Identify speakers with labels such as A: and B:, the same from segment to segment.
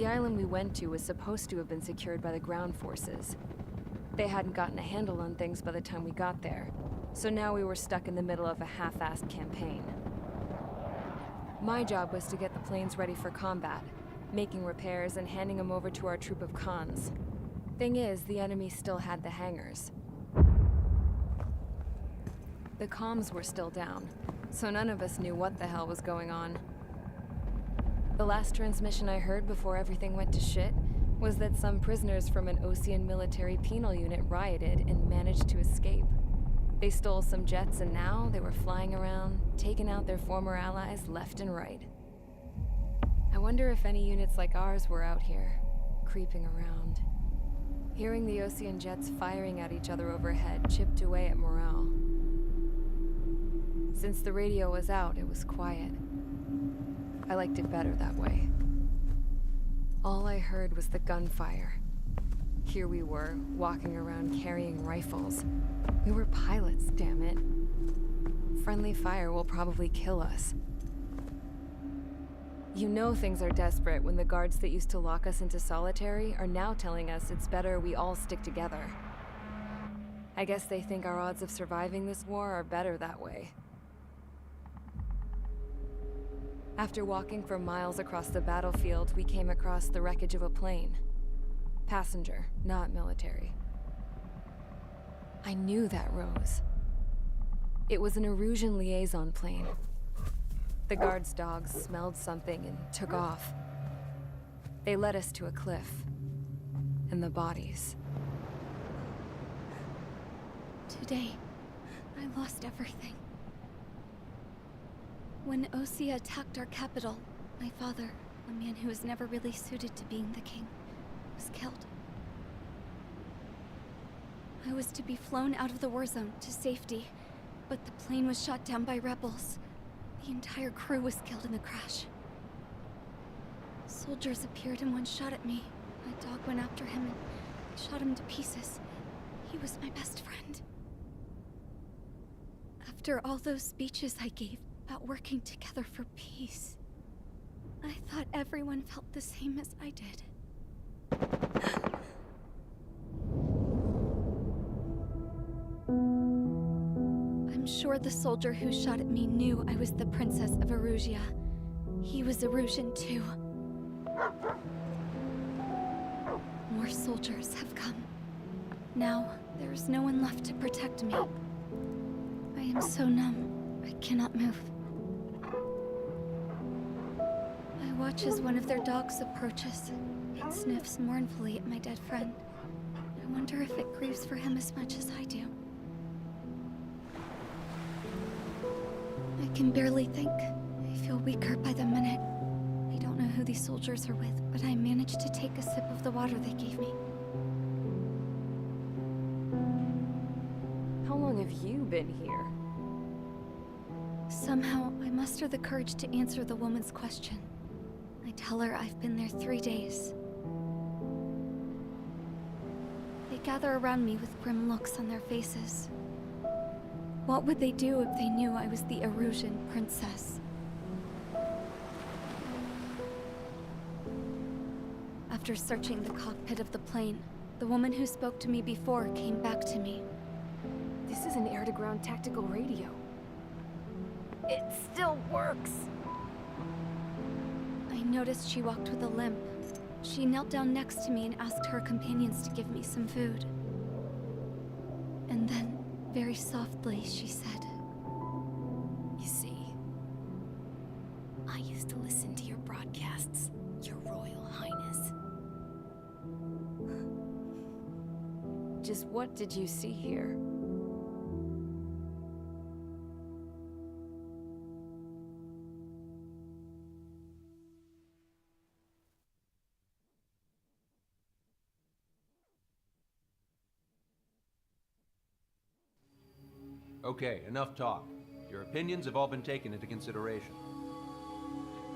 A: The island we went to was supposed to have been secured by the ground forces. They hadn't gotten a handle on things by the time we got there, so now we were stuck in the middle of a half-assed campaign. My job was to get the planes ready for combat, making repairs and handing them over to our troop of cons. Thing is, the enemy still had the hangars. The comms were still down, so none of us knew what the hell was going on. The last transmission I heard before everything went to shit was that some prisoners from an Osean military penal unit rioted and managed to escape. They stole some jets and now they were flying around, taking out their former allies left and right. I wonder if any units like ours were out here, creeping around. Hearing the Osean jets firing at each other overhead chipped away at morale. Since the radio was out, it was quiet. I liked it better that way. All I heard was the gunfire. Here we were, walking around carrying rifles. We were pilots, damn it. Friendly fire will probably kill us. You know things are desperate when the guards that used to lock us into solitary are now telling us it's better we all stick together. I guess they think our odds of surviving this war are better that way. After walking for miles across the battlefield, we came across the wreckage of a plane. Passenger, not military. I knew that rose. It was an Erusian liaison plane. The guard's dogs smelled something and took off. They led us to a cliff. And the bodies.
B: Today, I lost everything. When Osea attacked our capital, my father, a man who was never really suited to being the king, was killed. I was to be flown out of the war zone to safety, but the plane was shot down by rebels. The entire crew was killed in the crash. Soldiers appeared and one shot at me. My dog went after him and shot him to pieces. He was my best friend. After all those speeches I gave about working together for peace, I thought everyone felt the same as I did. I'm sure the soldier who shot at me knew I was the Princess of Erusia. He was Erusian too. More soldiers have come. Now, there is no one left to protect me. I am so numb, I cannot move. I watch as one of their dogs approaches. It sniffs mournfully at my dead friend. I wonder if it grieves for him as much as I do. I can barely think. I feel weaker by the minute. I don't know who these soldiers are with, but I managed to take a sip of the water they gave me.
A: How long have you been here?
B: Somehow, I muster the courage to answer the woman's question. I tell her I've been there 3 days. They gather around me with grim looks on their faces. What would they do if they knew I was the Erusian princess? After searching the cockpit of the plane, the woman who spoke to me before came back to me.
A: This is an air-to-ground tactical radio. It still works!
B: I noticed she walked with a limp. She knelt down next to me and asked her companions to give me some food. And then, very softly, she said,
C: "You see, I used to listen to your broadcasts, Your Royal Highness."
A: Just what did you see here?
D: Okay, enough talk. Your opinions have all been taken into consideration.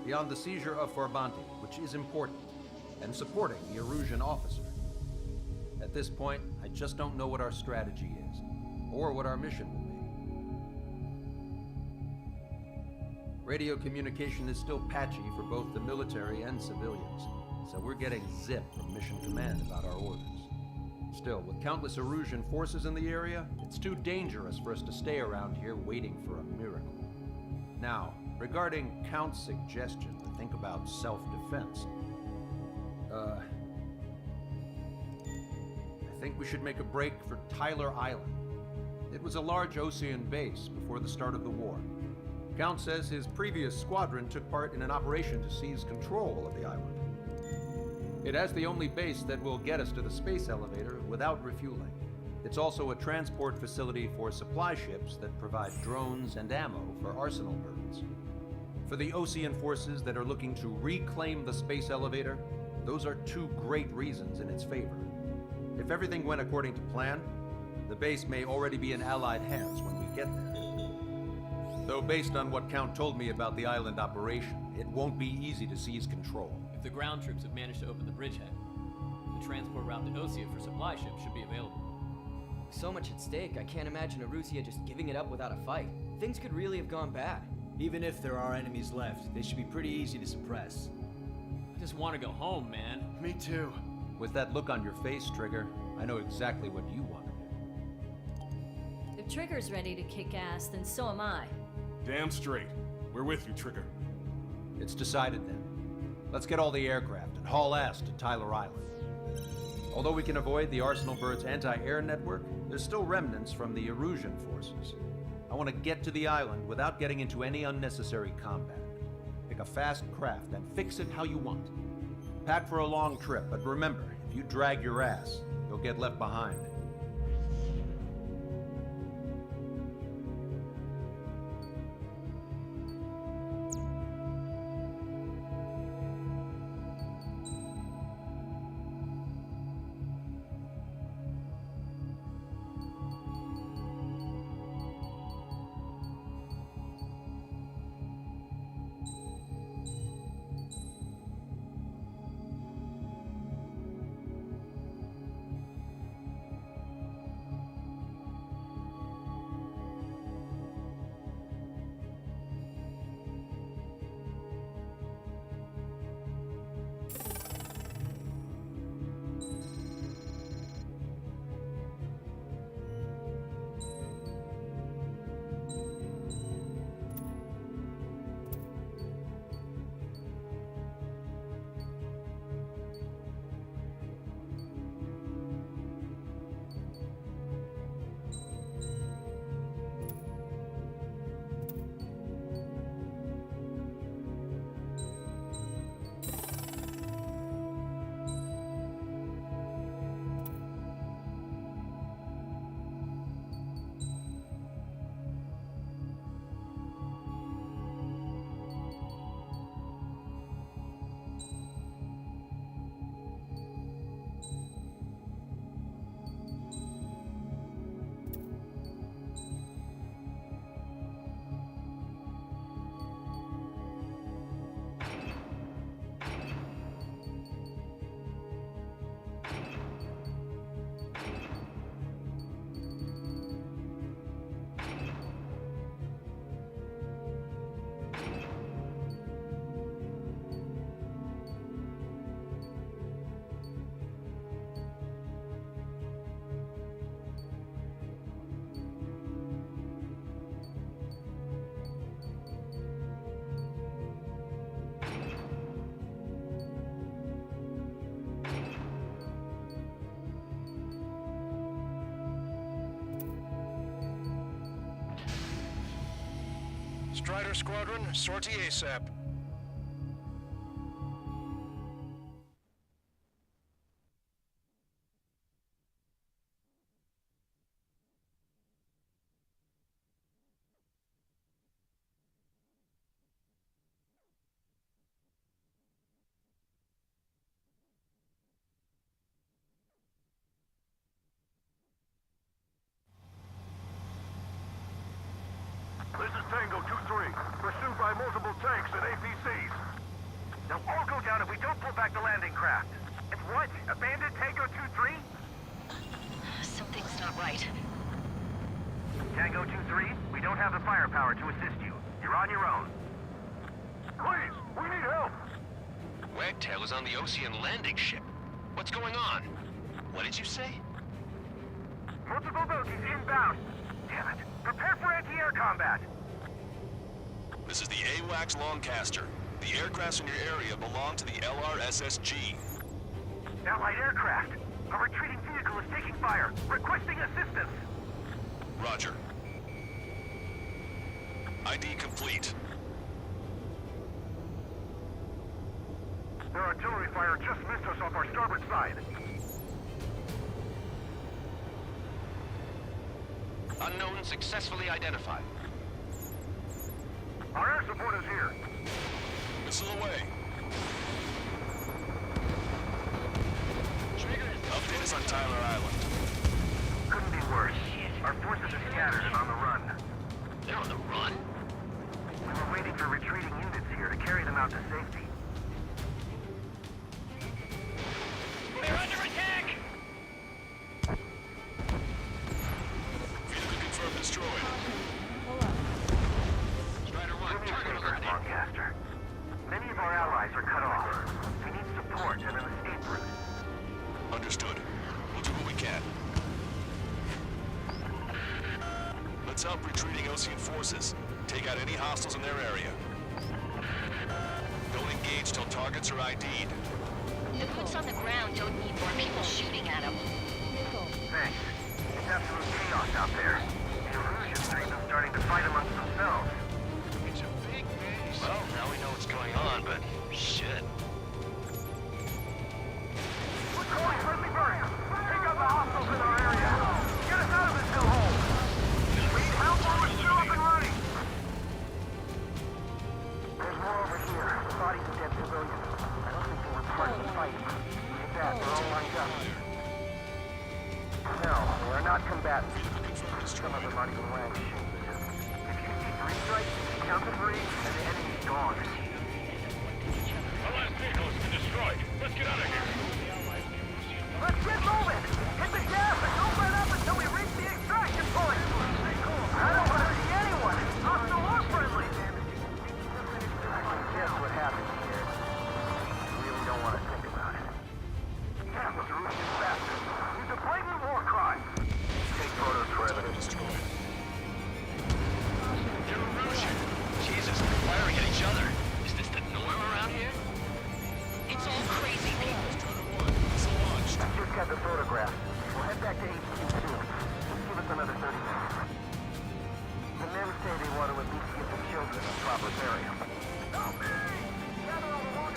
D: Beyond the seizure of Forbanti, which is important, and supporting the Erusian officer, at this point, I just don't know what our strategy is, or what our mission will be. Radio communication is still patchy for both the military and civilians, so we're getting zip from Mission Command about our orders. Still, with countless Erusian forces in the area, it's too dangerous for us to stay around here waiting for a miracle. Now, regarding Count's suggestion to think about self-defense, I think we should make a break for Tyler Island. It was a large Osean base before the start of the war. Count says his previous squadron took part in an operation to seize control of the island. It has the only base that will get us to the space elevator without refueling. It's also a transport facility for supply ships that provide drones and ammo for arsenal birds. For the Osean forces that are looking to reclaim the space elevator, those are two great reasons in its favor. If everything went according to plan, the base may already be in Allied hands when we get there. Though based on what Count told me about the island operation, it won't be easy to seize control.
E: If the ground troops have managed to open the bridgehead, the transport route to Osea for supply ships should be available.
F: With so much at stake, I can't imagine Erusia just giving it up without a fight. Things could really have gone bad.
G: Even if there are enemies left, they should be pretty easy to suppress.
E: I just want to go home, man.
G: Me too.
D: With that look on your face, Trigger, I know exactly what you want to do.
H: If Trigger's ready to kick ass, then so am I.
I: Damn straight. We're with you, Trigger.
D: It's decided then. Let's get all the aircraft and haul ass to Tyler Island. Although we can avoid the Arsenal Bird's anti-air network, there's still remnants from the Erusian forces. I want to get to the island without getting into any unnecessary combat. Pick a fast craft and fix it how you want. Pack for a long trip, but remember, if you drag your ass, you'll get left behind.
J: Strider Squadron, sortie ASAP.
K: This is Tango 2-3, pursued by multiple tanks and APCs. They'll all go down if we don't pull back the landing craft. And what? Abandoned Tango 2-3?
C: Something's not right.
K: Tango 2-3, we don't have the firepower to assist you. You're on your own. Please, we need help! Wagtail is on the Ocean landing ship. What's going on? What did you say? Multiple bogies inbound. Damn it. Prepare for anti-air combat.
J: This is the AWACS Longcaster. The aircrafts in your area belong to the LRSSG.
K: Allied aircraft. A retreating vehicle is taking fire. Requesting assistance.
J: Roger. ID complete.
K: Their artillery fire just missed us off our starboard side. Unknown successfully identified. Our air support is here.
J: Missile away. Update us on Tyler Island.
K: Couldn't be worse. Our forces are scattered and on the run. They're on the run? We were waiting for retreating units here to carry them out to safety. They're under attack!
J: Vehicle confirmed destroyed.
K: Strider 1, target alert, Longcaster. Many of our allies are cut off. We need support and an escape route.
J: Understood. We'll do what we can. Let's help retreating Ocean forces. Take out any hostiles in their area. Don't engage till targets are ID'd.
C: The boots on the ground don't need more people shooting at them.
K: Thanks. It's absolute chaos out there. The illusions are even starting to fight amongst themselves.
J: It's a big base.
K: Well, now we know what's going on, but shit. We're calling friendly fire! Take out the hostiles in our area! Get us out of this hellhole! We need help while we're still up and running! There's more over here. Bodies of dead civilians. I don't think they were part of the fight. Like that, they're all lined up. No, they are not combatants. Some of them aren't even wearing shoes. If you see 3 strikes, count to 3, and the enemy's gone.
J: Our last vehicle has been destroyed. Let's get out of here.
K: Let's get moving! Hit the gas and don't let up until we reach the extraction point! I don't want to see anyone, hostile or friendly! Guess what happened here? You really don't want to think about it. That was Russian bastard. He's a blatant war crime! Take photos for evidence.
J: You're Russian.
K: Jesus, they're firing at each other. Is this the norm around here?
C: It's all crazy people.
J: Missile launched.
K: Just got the photograph. We'll head back to HQ soon. Just give us another 30 minutes. The men say they want to at least get the children a proper burial.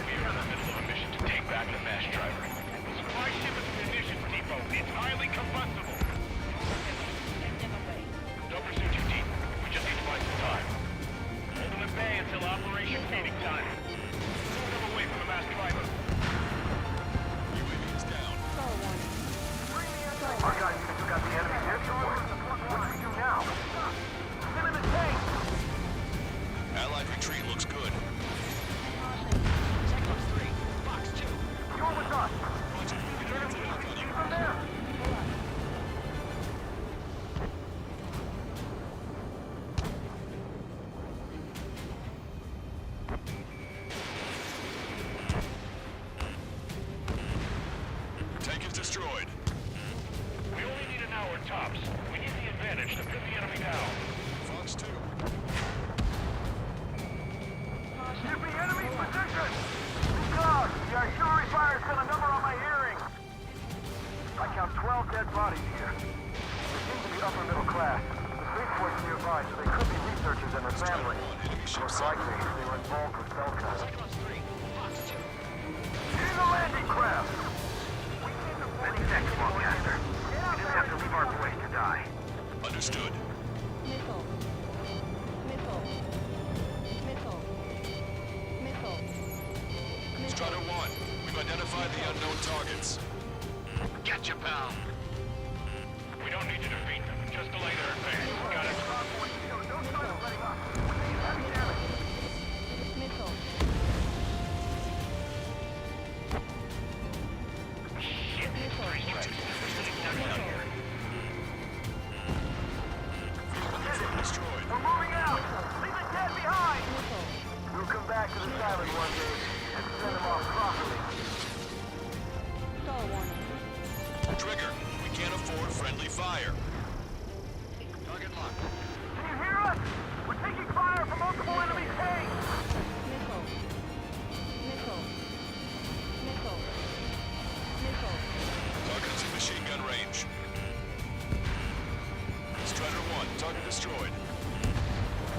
J: We're in the middle of a mission to take back the mass driver. The supply ship is a munitions depot. It's highly combustible. Don't pursue too deep. We just need to find some time. Hold them at bay until operation feeding time. Move them away from the mass driver. UAV is down.
K: Our guys just got the enemy's air support. What do we do now? Get in the tank!
J: Allied retreat looks good.
K: You're with us!
J: Roger.
K: The enemy is from there!
J: Tank is destroyed.
K: We only need an hour tops. We need the advantage to put the enemy down.
J: Fox 2.
K: Should be enemy position! God, the artillery fire's got a number on my hearing! I count 12 dead bodies here. They seem to be upper middle class. The spaceport's nearby, so they could be researchers and their families. Most likely, they were involved with Belka. In the landing craft! Many thanks, Longcaster. We didn't have to leave our boys to die.
J: Understood. Strider 1, we've identified the unknown targets.
K: Gotcha, pal.
J: We don't need to defeat them. Just delay their advance. Got it.
K: Shit, 3 strikes. We're sitting ducks out here.
J: Destroyed.
K: We're moving out! Leave the dead behind! We'll come back to this island one day and send them off cross
I: Trigger, we can't afford friendly fire.
J: Target locked.
K: Can you hear us? We're taking fire from multiple enemy tanks!
A: Missile. Missile. Missile. Missile.
I: Target's in machine gun range. Strider 1, target destroyed.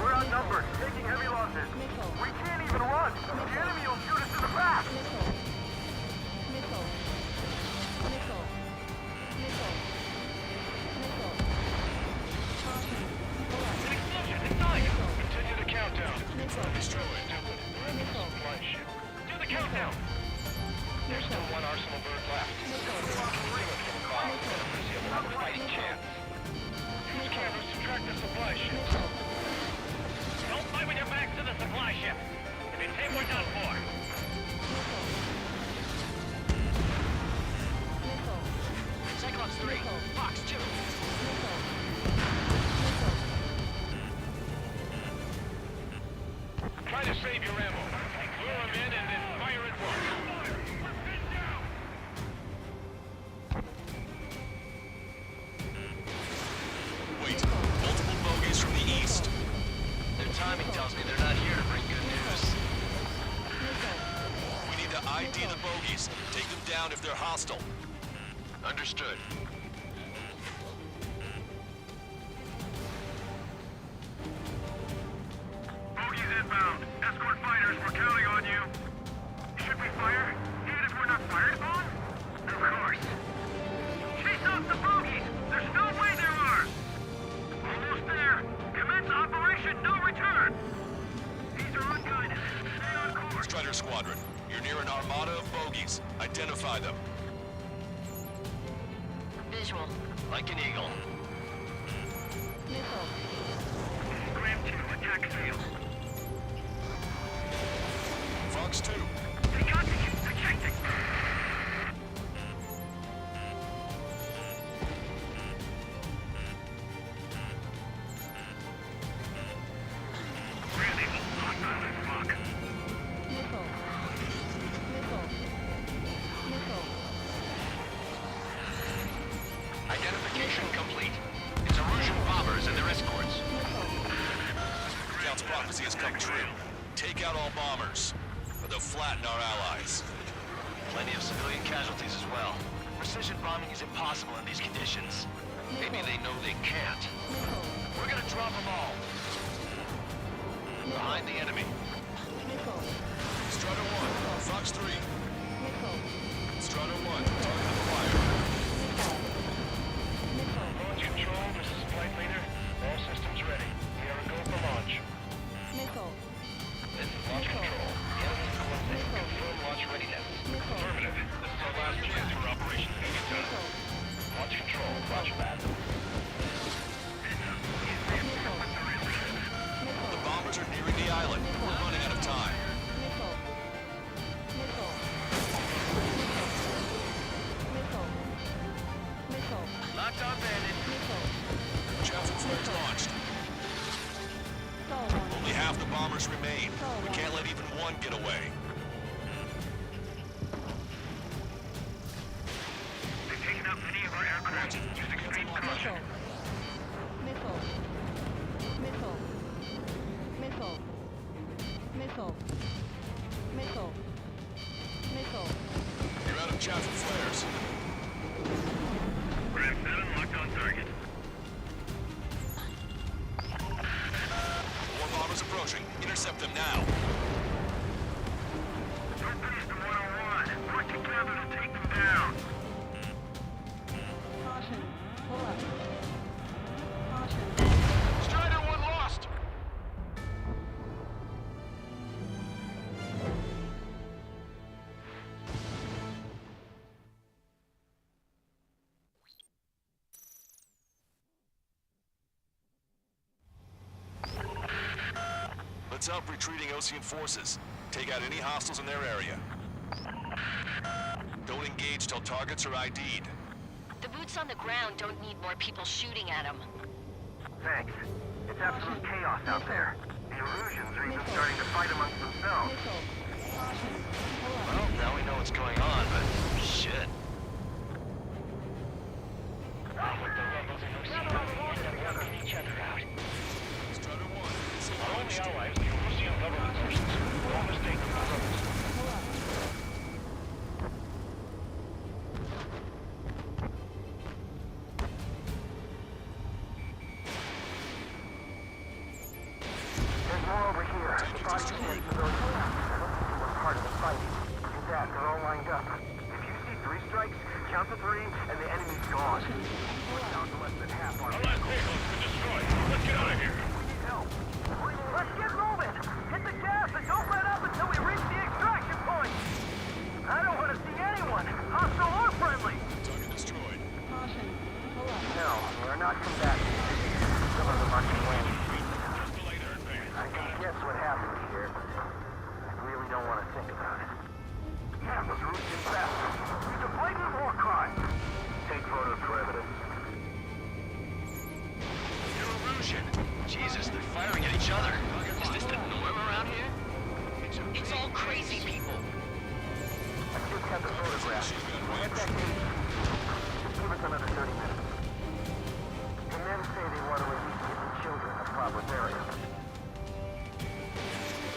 K: We're outnumbered, taking heavy losses.
A: Missile.
K: We can't even run! The enemy will shoot us in the back!
A: Missile. Missile. Missile. Missile. Missile. Caution. Pull up.
J: An explosion inside!
A: Missile.
J: Continue the countdown.
A: Missile.
J: Destroyed.
A: Missile.
J: Supply ship. Do the countdown! There's still one Arsenal bird left.
A: Missile.
J: Three of them bomb. Russia will have a fighting chance. Use cameras to track the supply ship.
A: Missile.
J: Don't fight with your back to the supply ship. If it's hit, we're done for.
A: Missile. Missile.
J: Cyclops 3,
A: Missile.
J: Fox 2.
A: Missile. Missile.
J: Try to save your ammo. Lure them in and then fire at once.
I: Wait, multiple bogeys from the east.
J: Their timing tells me they're not here to bring good news.
A: Missile.
I: We need to ID the bogeys. Take them down if they're hostile.
J: Understood. Bogies inbound. Escort fighters, we're counting on you. Should we fire? Even if we're not fired upon? Of course. Chase off the bogies! There's no way they're ours! Almost there. Commence Operation No Return! These are unguided. Stay on course.
I: Strider Squadron, you're near an armada of bogeys. Identify them.
C: Visual.
J: Like an eagle.
A: Missile.
J: Graham 2, attack failed.
I: Fox 2,
J: They got me! Ejecting! Really hot motherfucker.
A: Missile. Missile. Missile.
J: Identification complete. It's Erusian bombers and their escorts.
A: Missile.
I: Count's prophecy has come true. Take out all bombers, or they'll flatten our allies.
J: Plenty of civilian casualties as well. Precision bombing is impossible in these conditions. Maybe they know they can't.
A: Missile.
J: We're gonna drop them all. Behind the enemy.
A: Missile.
I: Strider 1, Fox 3,
A: Missile.
I: Strider 1, target acquired.
A: Missile. Missile.
J: Launch control, this is flight leader. All systems ready. We are a go for launch.
A: Missile.
J: This is launch control. The enemy coordinates confirm launch readiness. Affirmative. This is our last chance for Operation Phoenix.
A: Missile.
J: Launch control. Roger that.
I: The bombers are nearing the island. We're running out of time.
A: Missile. Missile. Missile. Missile.
J: Locked on bandit.
A: Missile.
I: Chaffin flares launched.
A: Sol 1.
I: Only half the bombers remain. We can't let even one get away.
J: They've taken out many of our aircraft using extreme caution.
A: Missile. Missile. Missile. Missile. Missile. Missile.
I: You're out of Chaffin flares.
J: Grab 7 locked on target.
I: More bombers approaching. Intercept them now.
J: Don't finish the 101. Work together to take them down.
A: Caution. Pull up. Caution.
J: Strider 1 lost.
I: Let's help retreating Osean forces. Take out any hostiles in their area. Don't engage till targets are ID'd.
C: The boots on the ground don't need more people shooting at them.
K: Thanks. It's absolute chaos out there. The Erusians are even starting to fight amongst themselves.
A: Missile. Caution. Pull up.
J: Well, now we know what's going on, but shit.
K: 3, and the enemy's gone. We're down to less than half our...
J: Our last vehicle's been destroyed. Let's get out of here.
K: Help. Let's get moving! Hit the gas and don't let up until we reach the extraction point! I don't want to see anyone, hostile or friendly!
I: Target destroyed.
K: No, we're not combatant. Some of them are complaining.
J: Just delay their advance.
K: I can guess what happened here, but I really don't want to think about it. Yeah, those Russian bastards. It's a blatant war crime. Take photos for evidence.
I: Erosion. Jesus, they're firing at each other. Is this the norm around here? It's all crazy people.
K: I just got the photograph. Get that gate. Just give us another 30 minutes. The men say they want to at least give the children a proper burial.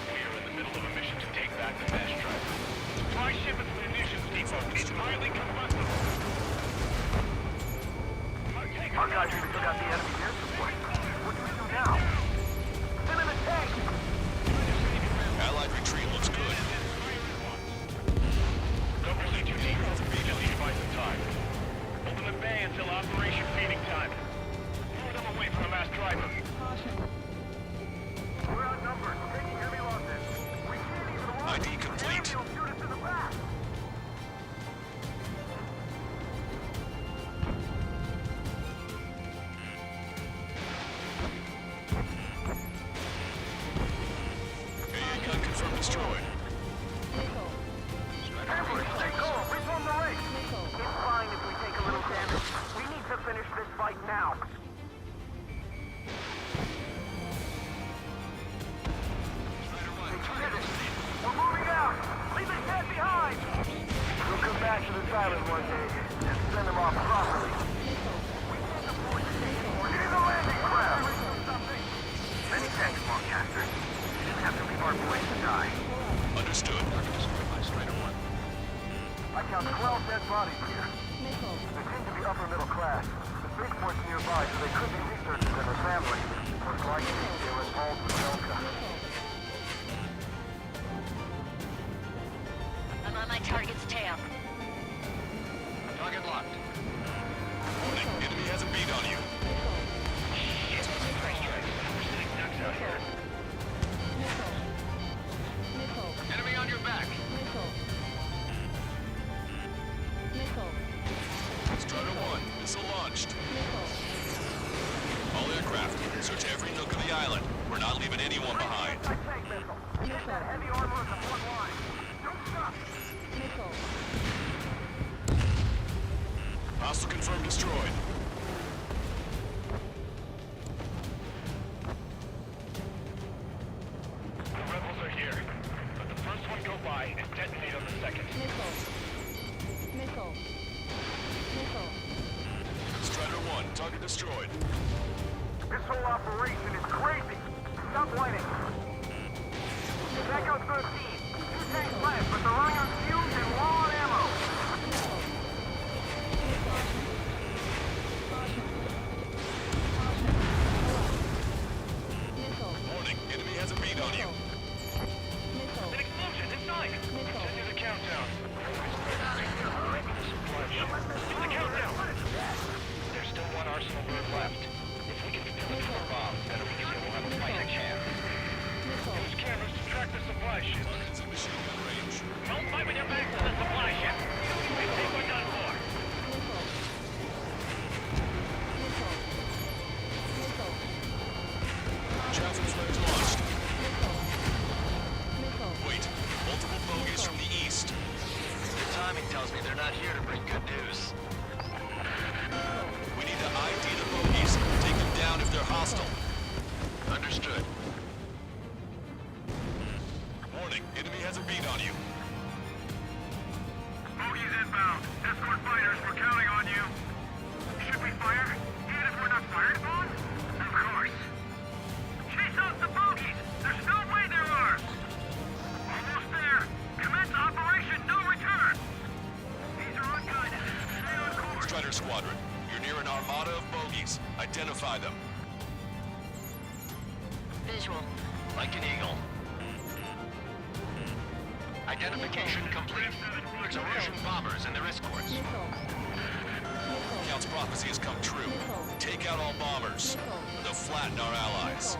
J: We are in the middle of a mission to take back the mass drive. Supply ship and munitions depot is highly combustible.
K: Our guys even took out the enemy air support. What do we do now? Send in a tank!
I: Allied retreat looks good.
J: Double CQD, just need to buy some time. Hold them at bay until operation feeding time. Lure them away from the mass driver.
K: We're outnumbered. We're taking heavy losses. We can't even walk.
I: ID complete.
K: The enemy will shoot us in the back.
I: AA gun confirmed destroyed.
K: Ambush, stay calm. Reform the race. It's fine if we take a little damage. We need to finish this fight now. We're moving out! Leave the cat behind! We'll come back to this island one day and send them off properly. We can't afford to take more. Get in the landing craft! Many thanks, Montcaster. You didn't have to leave our boys to die.
I: Understood.
K: I count 12 dead bodies here. They seem to be upper middle class. The Bigfoot's nearby, so they could be researchers and their family. Most likely, they were involved with Elka.
C: I'm on my target's tail.
I: Target locked. Warning, enemy has a beat on you.
J: Shit, we're sitting ducks out here.
I: Enemy on your back. Strider 1, missile launched. All aircraft, search every nook of the island. We're not leaving anyone behind.
K: I tank missile. Hit that heavy armor at the front line. Don't stop.
I: Hostile confirmed destroyed.
J: The rebels are here. Let the first one go by and detonate on the second.
I: Strider 1, target destroyed.
K: This whole operation is crazy. Stop whining. Echo 13. 2 tanks left, but they're running on fumes and low on ammo.
I: Warning, enemy has a beat on you.
J: An explosion inside! Continue the countdown. Do the countdown! There's still one arsenal bird left. If we can fill it full of bombs, then we'll have a fighting chance. Use cameras to track the supply ships.
I: Target's in machine gun range.
J: Don't fight with your back to the supply ship! We think we're done for.
I: Chaffin flares launched. Wait, multiple bogeys from the east.
J: Your timing tells me they're not here to bring good news.
I: We need to ID the bogeys. Take them down if they're hostile.
J: Understood.
I: Warning, enemy has a beat on you.
J: Bogies inbound. Escort fighters, we're counting on you. Should we fire? Even if we're not fired upon? Of course. Chase out the bogies! There's no way there are! Almost there. Commence operation no return! These are unguided. Stay on course.
I: Strider Squadron, you're near an armada of bogeys. Identify them.
C: Visual.
J: Like an eagle. Identification complete. It's Erosion bombers and their escorts.
I: prophecy has come true. Take out all bombers. They'll flatten our allies.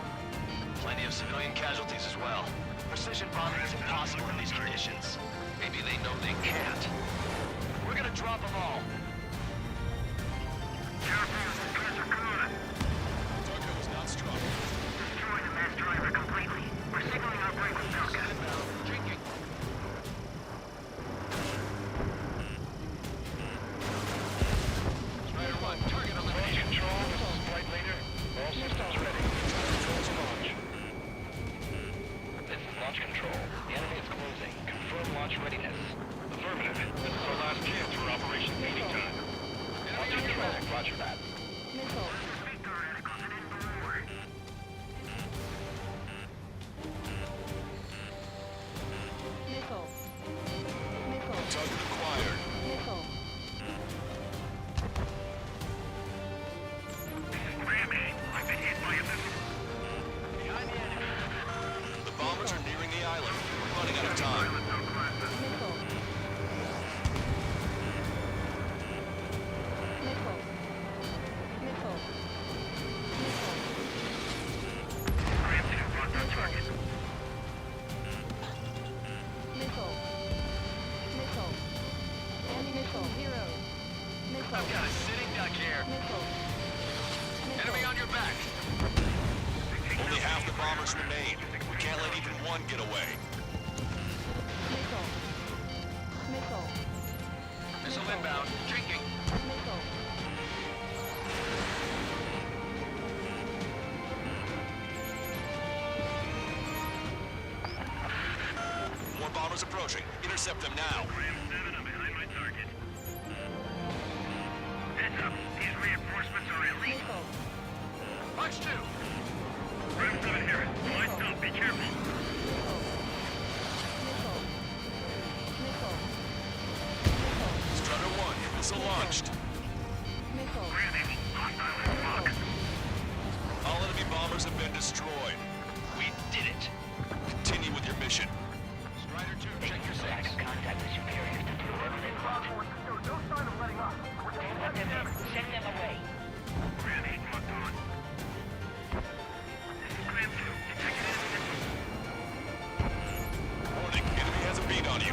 I: Plenty of civilian casualties as well. Precision bombing is impossible in these conditions. Maybe they know they can't. We're gonna drop them all. Target was not strong.
J: Destroying the mass driver completely. We're signaling our break with Delta.
I: Drinking. Strider 1, target eliminated.
K: Control, this is Flight Leader. All systems ready. Control to launch.
I: This is launch control. The enemy is closing. Confirm launch readiness. Affirmative. This is our last chance for Operation Meeting Time. Enemy on your back. Roger that. Target acquired.
J: Grammy, I've been hit by a missile.
I: Behind the enemy. The bombers are nearing the island. We're running out of time.
J: Grammy, locked on target.
I: I've got a sitting duck here. Enemy on your back. Only half the bombers remain. We can't let even one get away. Missile inbound. Drinking. More bombers approaching. Intercept them now.
J: Ram 7, I'm behind my target. Heads up, these reinforcements are elite.
I: March 2.
J: Ram 7 here. Lights up, be careful.
I: Strutter 1. Missile launched.
J: Grammy, hostile in block.
I: All enemy bombers have been destroyed. We did it. Continue with your mission. Strider 2, check your six.
K: Contact with superiors to no sign of letting up. We're taking heavy damage.
H: Send them away.
J: Grammy, locked on. This is Ram 2. Detected enemy missile.
I: Warning, enemy has a beat on you.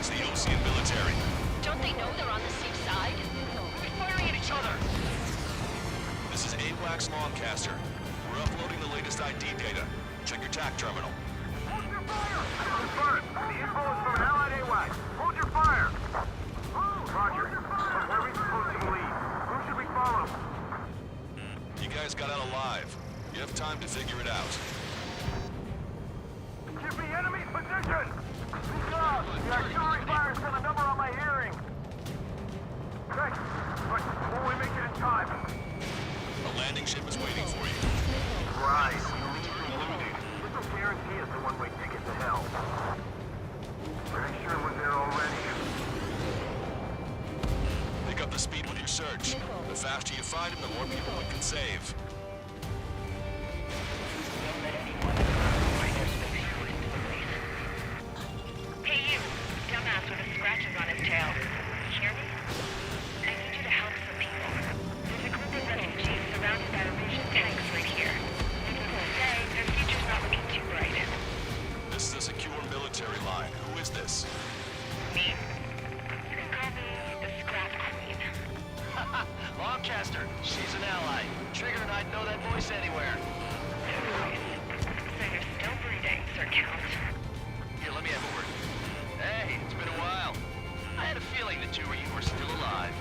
I: It's the Osean military.
H: Don't they know they're on the safe side?
I: We're firing at each other. This is AWACS Longcaster. We're uploading the latest ID data. Check your TAC terminal.
K: Hold your fire! Confirmed. The info is from an allied AWAC. Hold your fire! Roger. But where are we supposed to lead? Who should we follow?
I: You guys got out alive. You have time to figure it out.
K: Give me enemy's position! The artillery fire's got a number on my hearing. Thanks. But will we make it in time?
I: A landing ship is waiting for you.
K: Right. This will guarantee us a one-way ticket to hell. Pretty sure we're there already.
I: Pick up the speed with your search. The faster you find him, the more people we can save.
H: Hey you, dumbass with the scratches on his tail. You hear me? I need you to help some people. There's a group of refugees surrounded by Rouge's tanks right here. Needless to say, their future's not looking too bright.
I: This is a secure military line. Who is this?
H: Me? You can call me the Scrap Queen.
I: Longcaster. She's an ally. Trigger and I'd know that voice anywhere.
H: So you're still breathing, Sir Count.
I: Here, let me have a word. Hey, it's been a while. I had a feeling the two of you were still alive.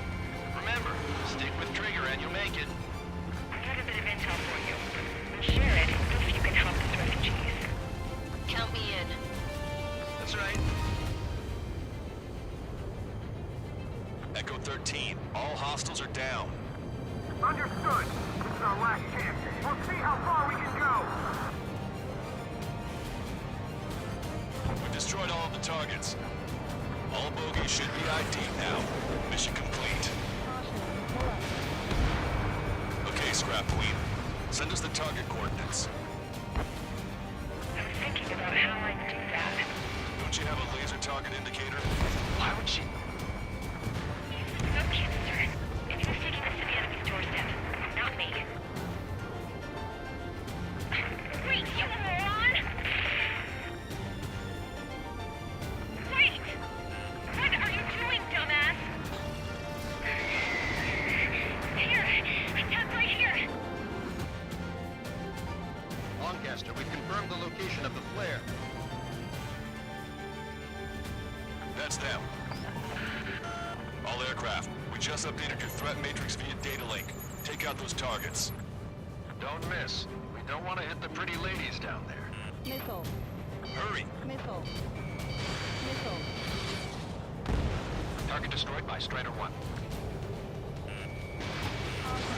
I: Remember, stick with Trigger and you'll make it.
H: I got a bit of intel for you. We'll share it if you can help these refugees. Count me in.
I: That's right. Echo 13. All hostiles are down.
K: Understood. This is our last chance. We'll see how far we can go.
I: We've destroyed all of the targets. All bogies should be ID'd now. Mission complete. Okay, Scrap Queen. Send us the target coordinates.
H: I was thinking about how I'd do that.
I: Don't you have a laser target indicator? Why would she?
H: No kidding, Sir
I: aircraft. We just updated your threat matrix via data link. Take out those targets.
J: Don't miss. We don't want to hit the pretty ladies down there.
H: Missile.
I: Hurry!
H: Missile. Missile.
J: Target destroyed by Strider 1.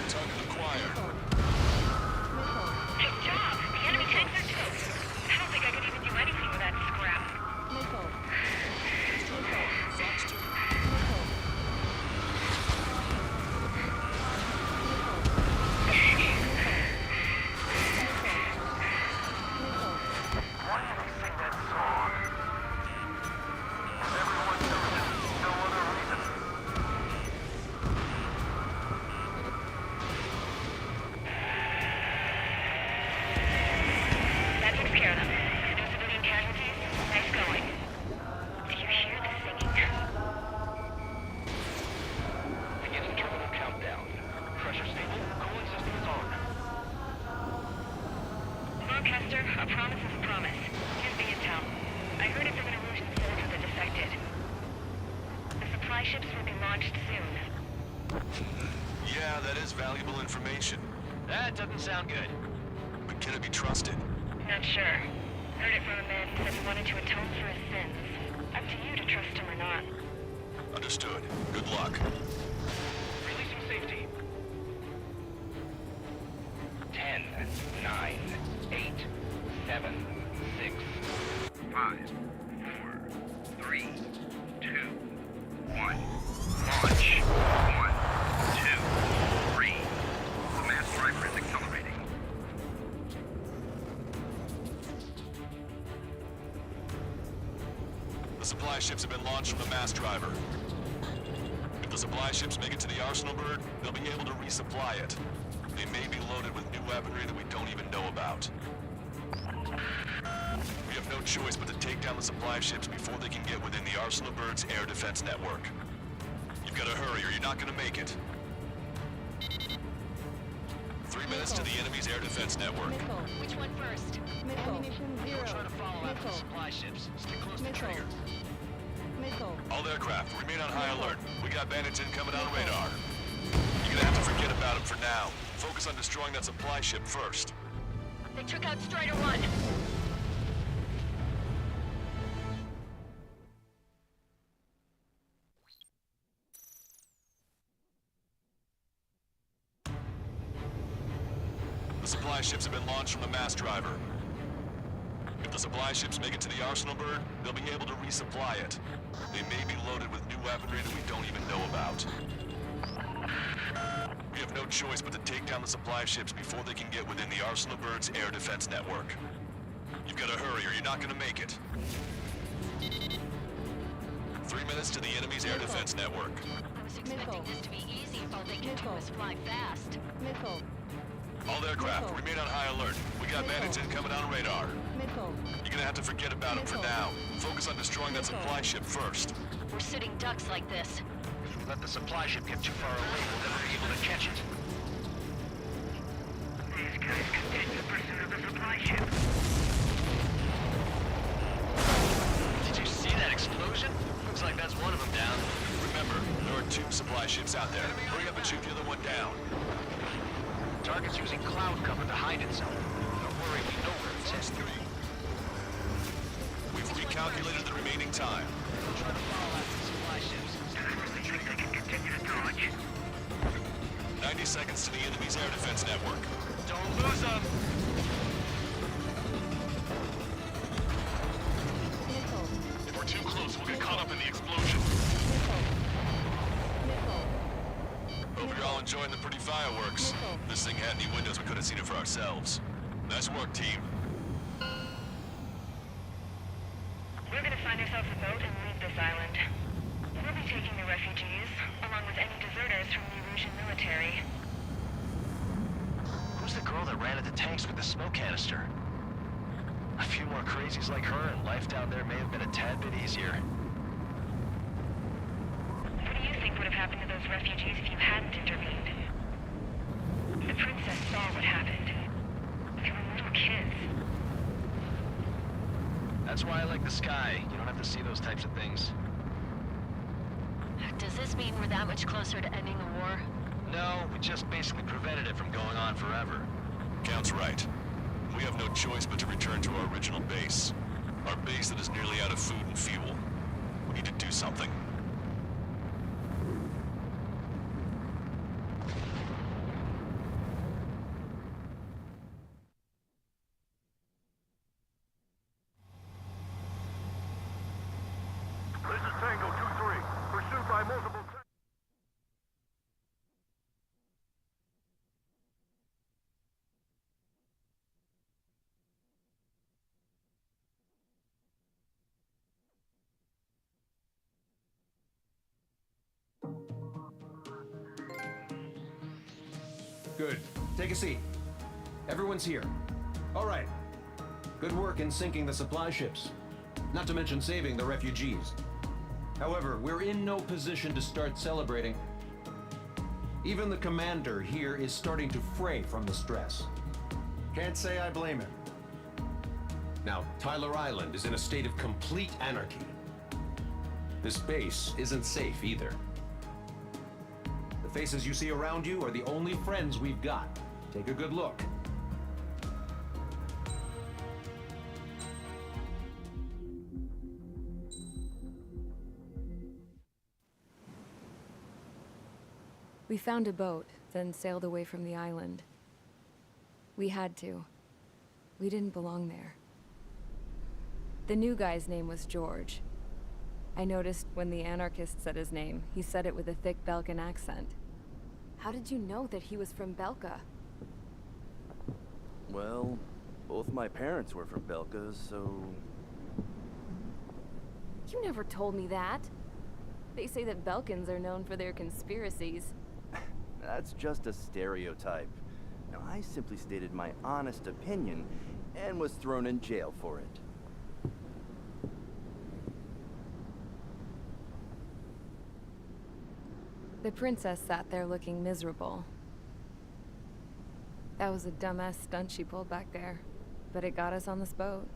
I: Target acquired.
H: Missile.
C: Good job! The enemy tanks are toast. I don't think I could even do anything with that scrap.
H: Missile.
I: Fox 2.
K: Why do they sing that song? Everyone knows it. No other reason.
H: That takes care of them. No civilian casualties? Nice going. Do you hear the singing?
J: Beginning terminal countdown. Pressure stable. Cooling system is on.
H: Lancaster, a promise is a promise. Here's the intel. I heard it's an Erusian soldier that defected. The supply ships will be launched soon.
I: Yeah, that is valuable information.
J: That doesn't sound good.
I: But can it be trusted?
H: Not sure. Heard it from a man who said he wanted to atone for his sins. Up to you to trust him or not.
I: Understood. Good luck.
J: Releasing safety. 10, 9, 8, 7, 6, 5, 4, 3, 2, 1. Launch. 1, 2, 3. The mass driver is accelerating.
I: The supply ships have been launched from the mass driver. If the supply ships make it to the Arsenal Bird, they'll be able to resupply it. They may be loaded with new weaponry that we don't even know about. We have no choice but to take down the supply ships before they can get within the Arsenal Bird's air defense network. You've got to hurry or you're not going to make it. 3 minutes to the enemy's air defense network.
C: Which one first?
H: Ammunition zero.
J: Try to follow after the supply ships. Stick close to trigger.
H: Missile.
I: All aircraft, remain on high alert. We got bandits incoming on radar. You're gonna have to forget about them for now. Focus on destroying that supply ship first.
C: They took out Strider 1.
I: The supply ships have been launched from the mass driver. If the supply ships make it to the Arsenal Bird, they'll be able to resupply it. They may be loaded with new weaponry that we don't even know about. We have no choice but to take down the supply ships before they can get within the Arsenal Bird's air defense network. You've got to hurry or you're not going to make it. 3 minutes to the enemy's air defense network.
C: I was expecting this to be easy if all they can do is fly fast.
H: Missile.
I: All aircraft, remain on high alert. We got bandits incoming on radar.
H: Missile.
I: You're gonna have to forget about them for now. Focus on destroying that supply ship first.
C: We're sitting ducks like this.
J: If we let the supply ship get too far away, we'll never be able to catch it.
H: These guys continue pursuit of the supply ship.
J: Did you see that explosion? Looks like that's one of them down.
I: Remember, there are 2 supply ships out there. Hurry up and shoot the other one down.
J: Target's using cloud cover to hide itself. Don't worry, we know where it's
I: Fox
J: at.
I: 3. We've recalculated the remaining time.
J: Try to follow after the supply ships.
H: Think they can continue to dodge.
I: 90 seconds to the enemy's air defense network.
J: Don't lose them!
H: Missile.
I: If we're too close, we'll get caught up in the explosion.
H: Missile. Missile.
I: Hope you're all enjoying the pretty fireworks. This thing had any windows, we could have seen it for ourselves. Nice work, team.
H: We're gonna find ourselves a boat and leave this island. We'll be taking the refugees, along with any deserters from the Erusian military.
J: Who's the girl that ran at the tanks with the smoke canister? A few more crazies like her, and life down there may have been a tad bit easier.
H: What do you think would have happened to those refugees if you hadn't intervened? The princess saw what happened. They were little kids.
J: That's why I like the sky. You don't have to see those types of things.
H: Does this mean we're that much closer to ending the war?
I: No, we just basically prevented it from going on forever. Count's right. We have no choice but to return to our original base. Our base that is nearly out of food and fuel. We need to do something.
K: This is Tango 2-3. Pursued by multiple...
D: Good. Take a seat. Everyone's here. All right. Good work in sinking the supply ships. Not to mention saving the refugees. However, we're in no position to start celebrating. Even the commander here is starting to fray from the stress.
G: Can't say I blame him.
D: Now, Tyler Island is in a state of complete anarchy. This base isn't safe either. The faces you see around you are the only friends we've got. Take a good look.
A: We found a boat, then sailed away from the island. We had to. We didn't belong there. The new guy's name was George. I noticed when the anarchist said his name, he said it with a thick Belkan accent. How did you know that he was from Belka?
L: Well, both my parents were from Belka, so...
A: You never told me that. They say that Belkans are known for their conspiracies.
L: That's just a stereotype. Now, I simply stated my honest opinion and was thrown in jail for it.
A: The princess sat there looking miserable. That was a dumbass stunt she pulled back there, but it got us on this boat.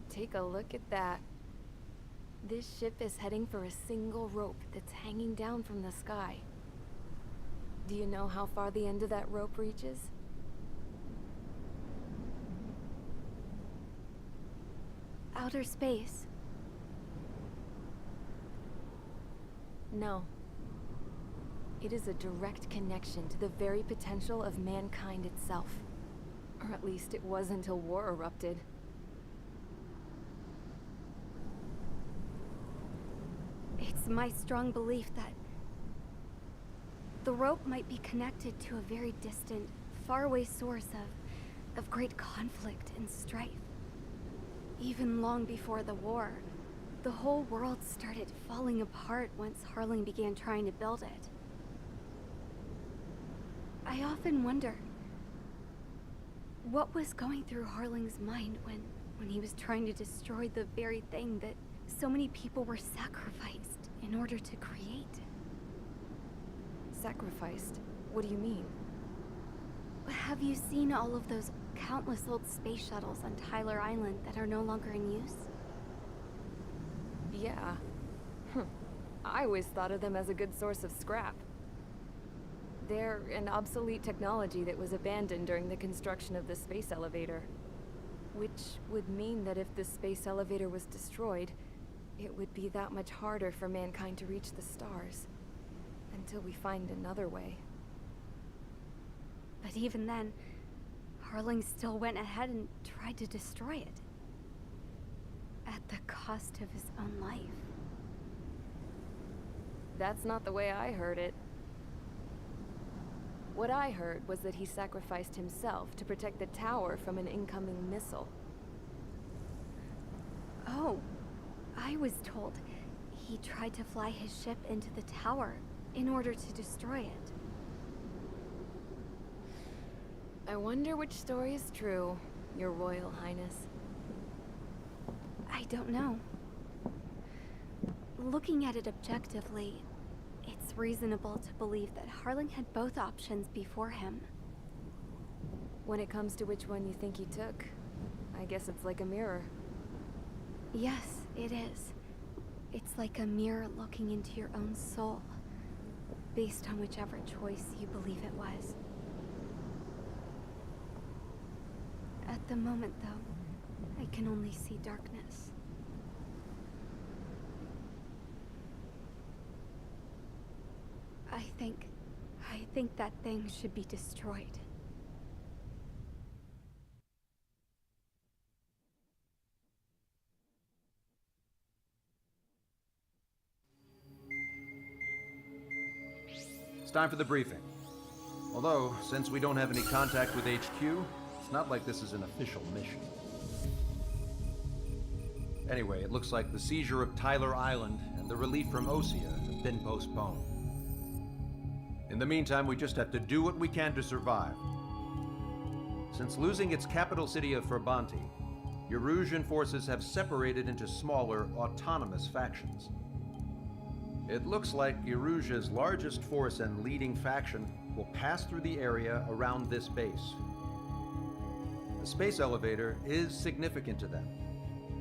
A: Take a look at that. This ship is heading for a single rope that's hanging down from the sky. Do you know how far the end of that rope reaches?
B: Outer space.
A: No. It is a direct connection to the very potential of mankind itself. Or at least it was until war erupted.
B: It's my strong belief that the rope might be connected to a very distant, faraway source of great conflict and strife. Even long before the war, the whole world started falling apart once Harling began trying to build it. I often wonder what was going through Harling's mind when he was trying to destroy the very thing that so many people were sacrificed in order to create.
A: Sacrificed? What do you mean?
B: Have you seen all of those countless old space shuttles on Tyler Island that are no longer in use?
A: Yeah. I always thought of them as a good source of scrap. They're an obsolete technology that was abandoned during the construction of the space elevator. Which would mean that if the space elevator was destroyed, it would be that much harder for mankind to reach the stars. Until we find another way.
B: But even then, Harling still went ahead and tried to destroy it. At the cost of his own life.
A: That's not the way I heard it. What I heard was that he sacrificed himself to protect the tower from an incoming missile.
B: Oh, I was told he tried to fly his ship into the tower in order to destroy it.
A: I wonder which story is true, Your Royal Highness.
B: I don't know. Looking at it objectively, it's reasonable to believe that Harling had both options before him.
A: When it comes to which one you think he took, I guess it's like a mirror.
B: Yes, it is. It's like a mirror looking into your own soul, based on whichever choice you believe it was. At the moment, though, I can only see darkness. I think that thing should be destroyed.
D: It's time for the briefing. Although, since we don't have any contact with HQ, it's not like this is an official mission. Anyway, it looks like the seizure of Tyler Island and the relief from Osea have been postponed. In the meantime, we just have to do what we can to survive. Since losing its capital city of Ferbanti, Erusian forces have separated into smaller, autonomous factions. It looks like Erusia's largest force and leading faction will pass through the area around this base. The space elevator is significant to them,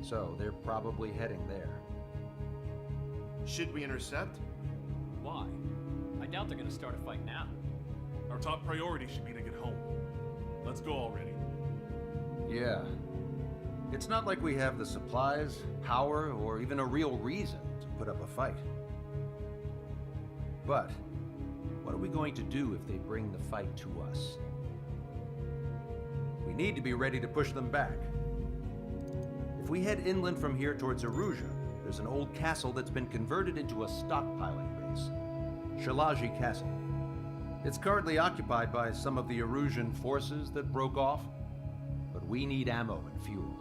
D: so they're probably heading there.
M: Should we intercept?
E: Why? I doubt they're gonna start a fight now.
J: Our top priority should be to get home. Let's go already.
D: Yeah. It's not like we have the supplies, power, or even a real reason to put up a fight. But, what are we going to do if they bring the fight to us? We need to be ready to push them back. If we head inland from here towards Erusia, there's an old castle that's been converted into a stockpiling base. Shalaji Castle. It's currently occupied by some of the Erusian forces that broke off, but we need ammo and fuel.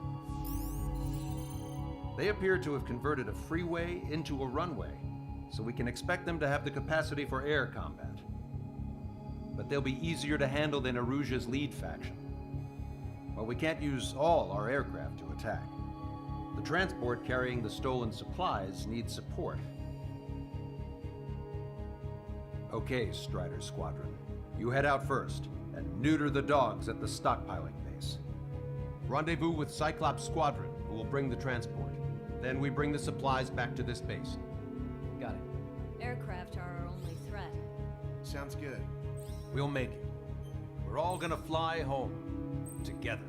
D: They appear to have converted a freeway into a runway, so we can expect them to have the capacity for air combat. But they'll be easier to handle than Erusia's lead faction. While we can't use all our aircraft to attack, the transport carrying the stolen supplies needs support. Okay, Strider Squadron. You head out first, and neuter the dogs at the stockpiling base. Rendezvous with Cyclops Squadron, who will bring the transport. Then we bring the supplies back to this base.
F: Got it.
A: Aircraft are our only threat.
M: Sounds good.
D: We'll make it. We're all gonna fly home. Together.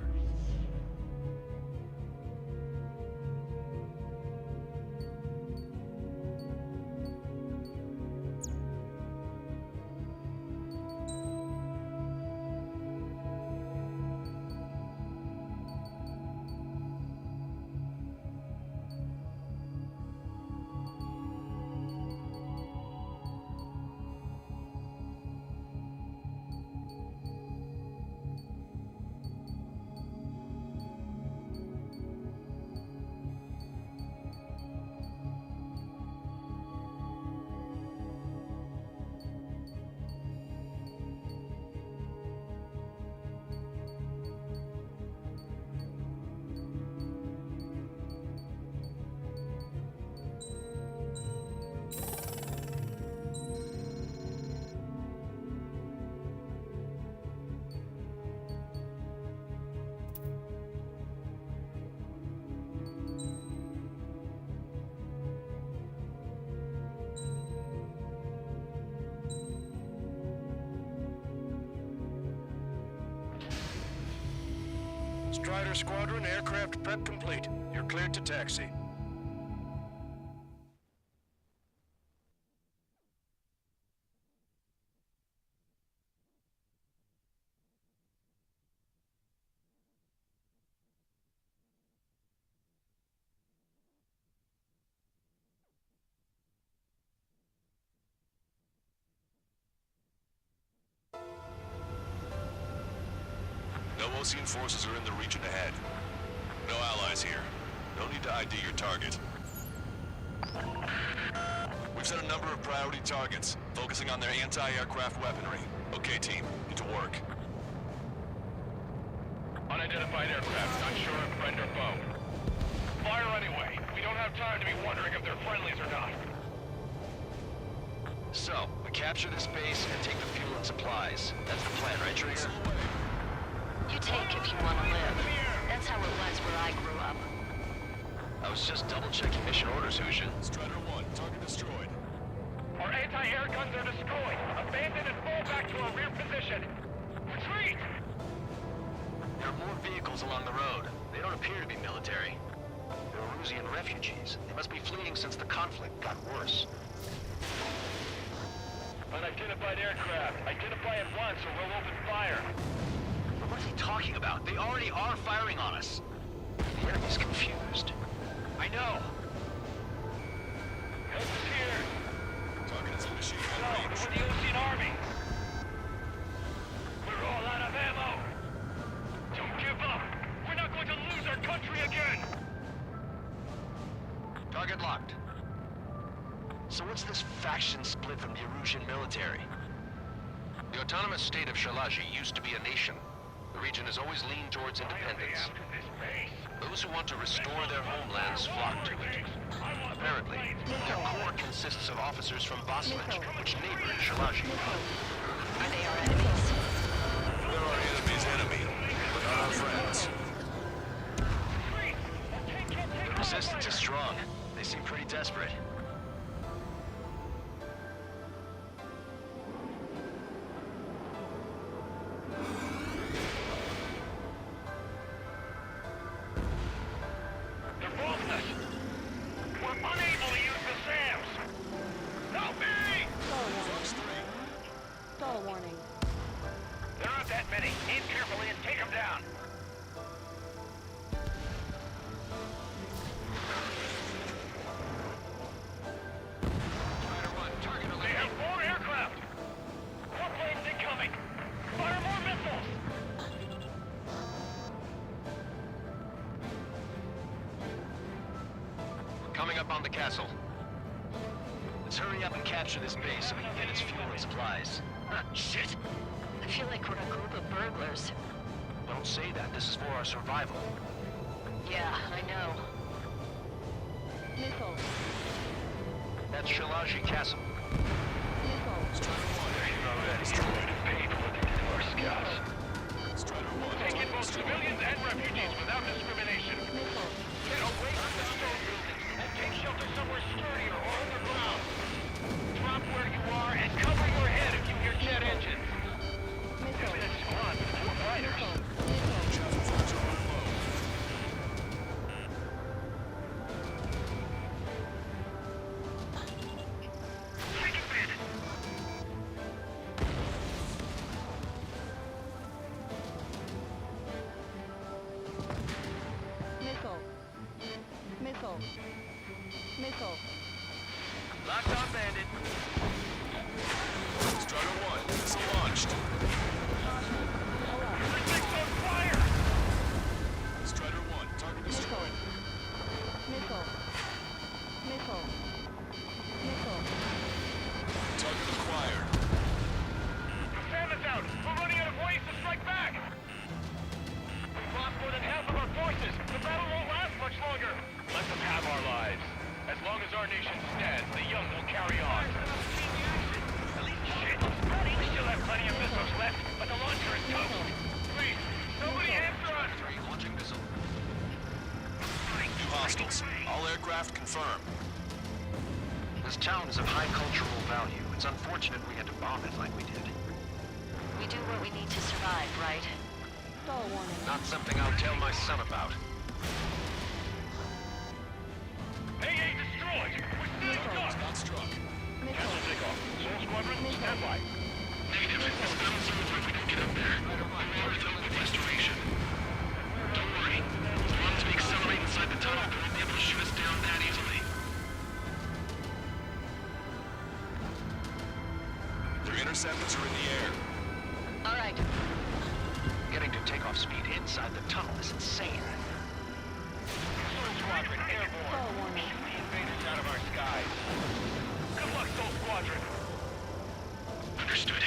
I: Strider Squadron, aircraft prep complete. You're cleared to taxi. No Osean forces are in the region ahead. No allies here. No need to ID your target. We've set a number of priority targets, focusing on their anti-aircraft weaponry. Okay, team, get to work.
J: Unidentified aircraft, not sure if friend or foe. Fire anyway. We don't have time to be wondering if they're friendlies or not.
I: So, we capture this base and take the fuel and supplies. That's the plan, right, Trigger?
H: You take if you want to live. That's how it was where I grew up.
I: I was just double-checking mission orders, Hushin. Strider 1, target destroyed.
J: Our anti-air guns are destroyed. Abandon and fall back to our rear position. Retreat!
I: There are more vehicles along the road. They don't appear to be military. They're Erusian refugees. They must be fleeing since the conflict got worse.
J: Unidentified aircraft. Identify at once or we'll open fire.
I: But what is he talking about? They already are firing on us. The enemy's confused. I know.
J: Help is here.
I: Target is in machine
J: So,
I: gun range.
J: we're the Ocean Army. We're all out of ammo. Don't give up. We're not going to lose our country again.
I: Target locked. So what's this faction split from the Erusian military? The autonomous state of Shalaji used to be a nation. The region has always leaned towards independence. Those who want to restore their homelands flock to it. Apparently, their core consists of officers from Basmach, which neighbor Shalaji.
H: Are they our enemies?
I: They're our enemy's enemy, but not our friends. The resistance is strong. They seem pretty desperate.
J: They're bombing us. We're unable to use the SAMs. Help me!
A: Stall warning.
J: There aren't that many. Aim carefully and take them down. They have 4 aircraft. 4 planes incoming. Fire more missiles.
I: Coming up on the castle. Let's hurry up and capture this base so we can get its fuel and supplies. Shit!
H: I feel like we're a group of burglars.
I: Don't say that. This is for our survival.
H: Yeah, I know.
A: Missile.
I: That's Shalaji Castle.
J: Paid for the death of our scouts. Take in both civilians and refugees without discrimination. Get away from the stone buildings and take shelter somewhere sturdier or underground. Drop where you are and cover your head if you hear jet engines. There's been a squad with 4 fighters. Take it, bandit.
A: Missile. Missile.
I: Locked on, bandit. Strider 1, missile launched.
J: The thing's on fire!
I: Strider 1, target destroyed.
A: Missile. Missile. Missile.
I: Target acquired.
J: The SAM is out! We're running out of ways to strike back! We've lost more than half of our forces! The battle won't last much longer! Let them have our lives. As long as our nation stands, the young will carry on. Shit! We still have plenty of missiles left, but the launcher is toast! Please, somebody answer us!
I: Launching missile. New hostiles. All aircraft confirmed. This town is of high cultural value. It's unfortunate we had to bomb it like we did.
H: We do what we need to survive, right?
A: Stall warning.
I: Not something I'll tell my son about.
J: AA destroyed! We're still stuck!
I: Not struck.
J: Cancel takeoff. Soul Squadron, stand by.
I: Negative. This battle server if we don't get up there. We're with help with restoration. Don't worry. As long as we accelerate inside the tunnel, they won't be able to shoot us down that easily. Their interceptors are in the air.
H: All right.
I: Getting to takeoff speed inside the tunnel is insane.
J: Soul Squadron, airborne. Keep the invaders out of our skies. Good luck, Soul Squadron.
I: Understood.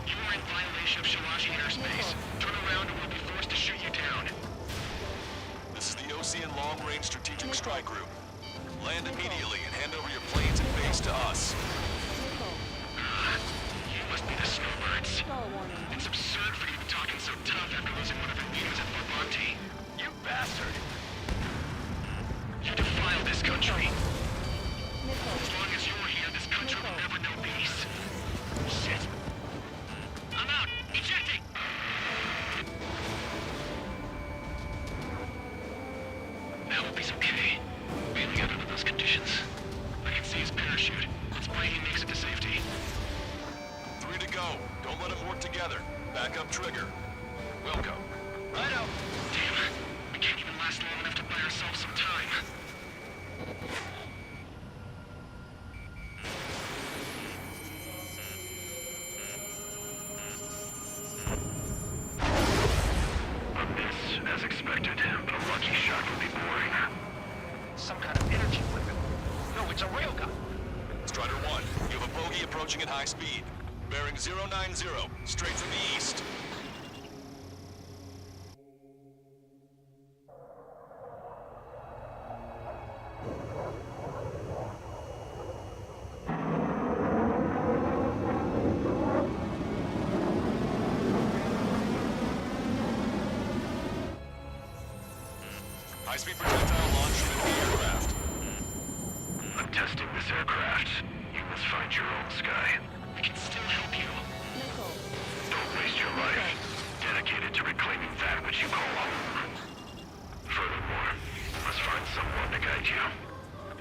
I: You are in violation of Shalaji airspace. Turn around or we'll be forced to shoot you down. This is the Ocean Long-Range Strategic Strike Group. Land immediately and hand over your planes and base to us. You must be the snowbirds.
A: Stall warning.
I: It's absurd for you talking so tough after losing one of your leaders at Barbanti.
J: You bastard!
I: up trigger. Welcome.
J: Righto. Damn, we can't even last long enough to buy ourselves some time. A miss, as expected, but a lucky shot would be boring. Some kind of energy weapon. No, it's a railgun.
I: Strider 1, you have a bogey approaching at high speed. Bearing 090, straight from the east. High-speed projectile launch from the aircraft.
J: I'm testing this aircraft. You must find your own sky. We can still help you. Don't waste your life. Dedicated to reclaiming that which you call home. Furthermore, you must find someone to guide you.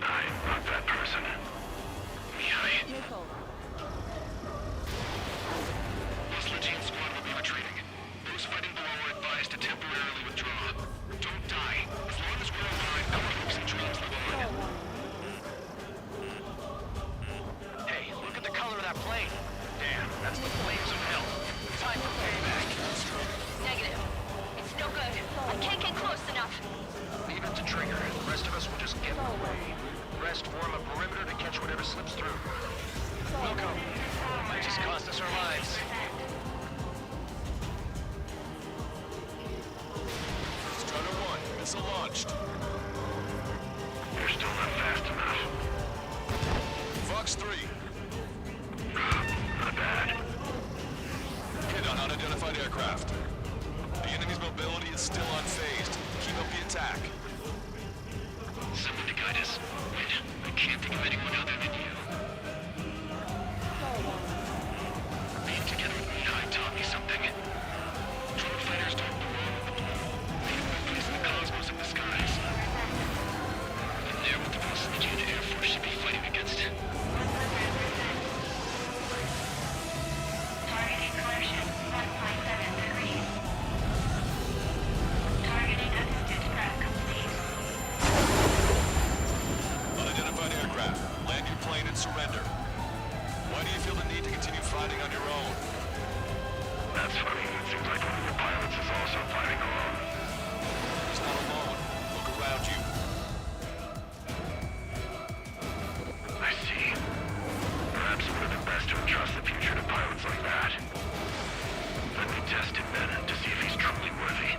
J: I'm not that person. Mihai. Muscle squad will be retreating. Those fighting below are advised to temporarily withdraw. Don't die. As long as we're alive, our hopes and dreams live on. Hey, look at the color of that plane. Damn, that's the flames of hell. Time for payback.
H: Negative. It's no good. I can't get close enough.
J: Leave it to Trigger. The rest of us will just get away. Rest form a perimeter to catch whatever slips through. Welcome. Might just cost us our lives.
I: Strider 1, missile launched.
J: You're still not fast enough.
I: Fox 3,
J: Not bad.
I: hit on unidentified aircraft. The enemy's mobility is still unfazed. Keep up the attack.
J: Someone to guide us. Wait, I can't think of anyone other than you. Being together with Mihai taught me something. Drone fighters don't belong with the blue. They have no place in the cosmos of the skies. And they're what the most legit Air Force should be fighting against.
H: Targeting collision 1.7 degrees. Targeting assisted prep complete.
I: Unidentified aircraft. Land your plane and surrender. Why do you feel the need to continue fighting on your own?
J: That's funny. It seems like one of your pilots is also fighting alone.
I: He's not alone. Look around you.
J: I see. Perhaps it would have been best to entrust the future to pilots like that. Let me test him then to see if he's truly worthy.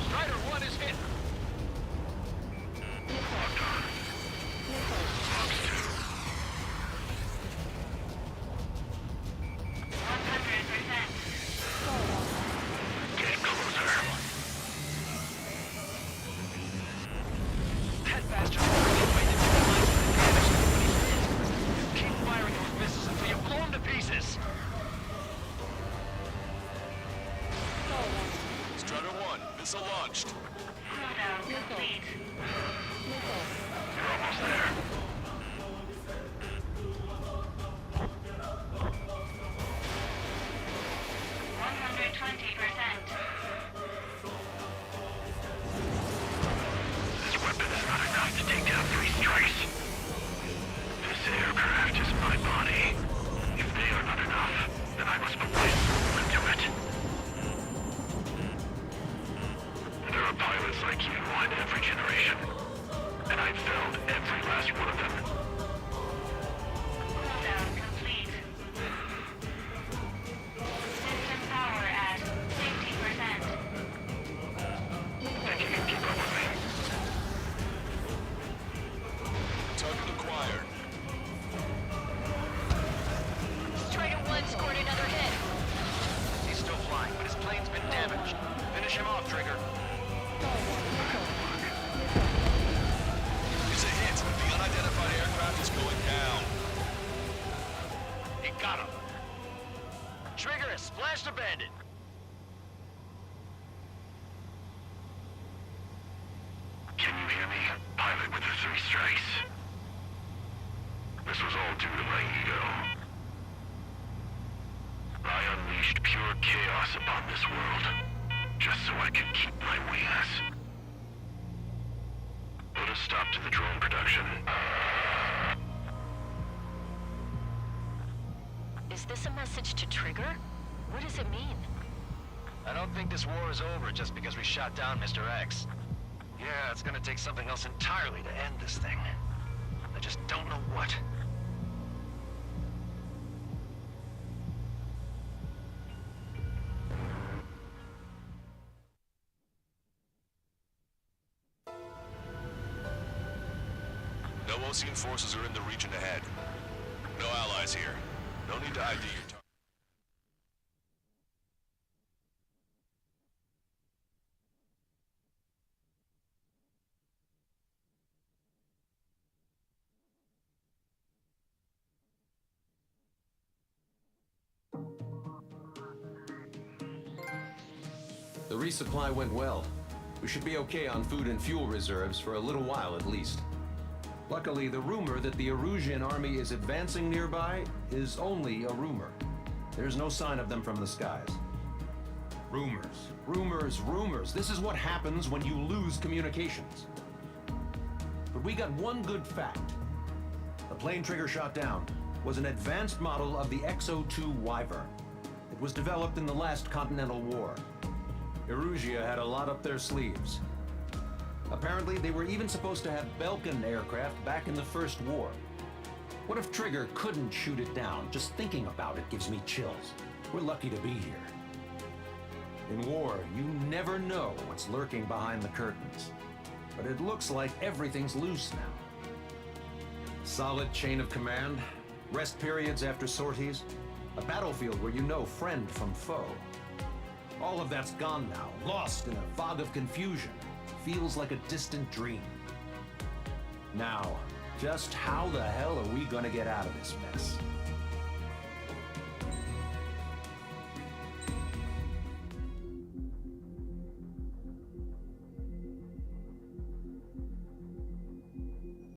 J: Strider 1 is hit. Locked on. Fox 2.
H: 100%.
J: Get closer. That bastard really waited to realize the damage to what he did. Keep firing those missiles until you blow them to pieces.
I: Strider 1, missile launched.
H: Cooldown complete.
J: You're almost there. This weapon is not enough to take down 3 strikes. This aircraft is my body. If they are not enough, then I must put my soul into it. There are pilots like you in every generation, and I've felled every last one of them.
H: Cooldown complete. System power at 60%.
J: Think you can keep up with me?
I: Target acquired.
H: Strider 1 scored another hit.
J: He's still flying, but his plane's been damaged. Finish him off, Trigger.
I: It's a hit. The unidentified aircraft is going down.
J: He
I: Got him. Trigger has splashed a bandit. Can you hear me? Pilot with the 3 strikes. This was all due to my ego. I unleashed pure chaos upon this world, just so I could keep my wings. Put a stop to the drone production.
H: Is this a message to Trigger? What does it mean?
I: I don't think this war is over just because we shot down Mr. X. Yeah, it's gonna take something else entirely to end this thing. I just don't know what.
N: No Osean forces are in the region ahead. No allies here. No need to ID your target.
D: The resupply went well. We should be okay on food and fuel reserves for a little while at least. Luckily, the rumor that the Erusian army is advancing nearby is only a rumor. There's no sign of them from the skies. Rumors, rumors, rumors. This is what happens when you lose communications. But we got one good fact. The plane Trigger shot down was an advanced model of the XO-2 Wyvern. It was developed in the last Continental War. Erusia had a lot up their sleeves. Apparently, they were even supposed to have Belkin aircraft back in the First War. What if Trigger couldn't shoot it down? Just thinking about it gives me chills. We're lucky to be here. In war, you never know what's lurking behind the curtains. But it looks like everything's loose now. Solid chain of command, rest periods after sorties, a battlefield where you know friend from foe. All of that's gone now, lost in a fog of confusion. Feels like a distant dream. Now, just how the hell are we gonna get out of this mess?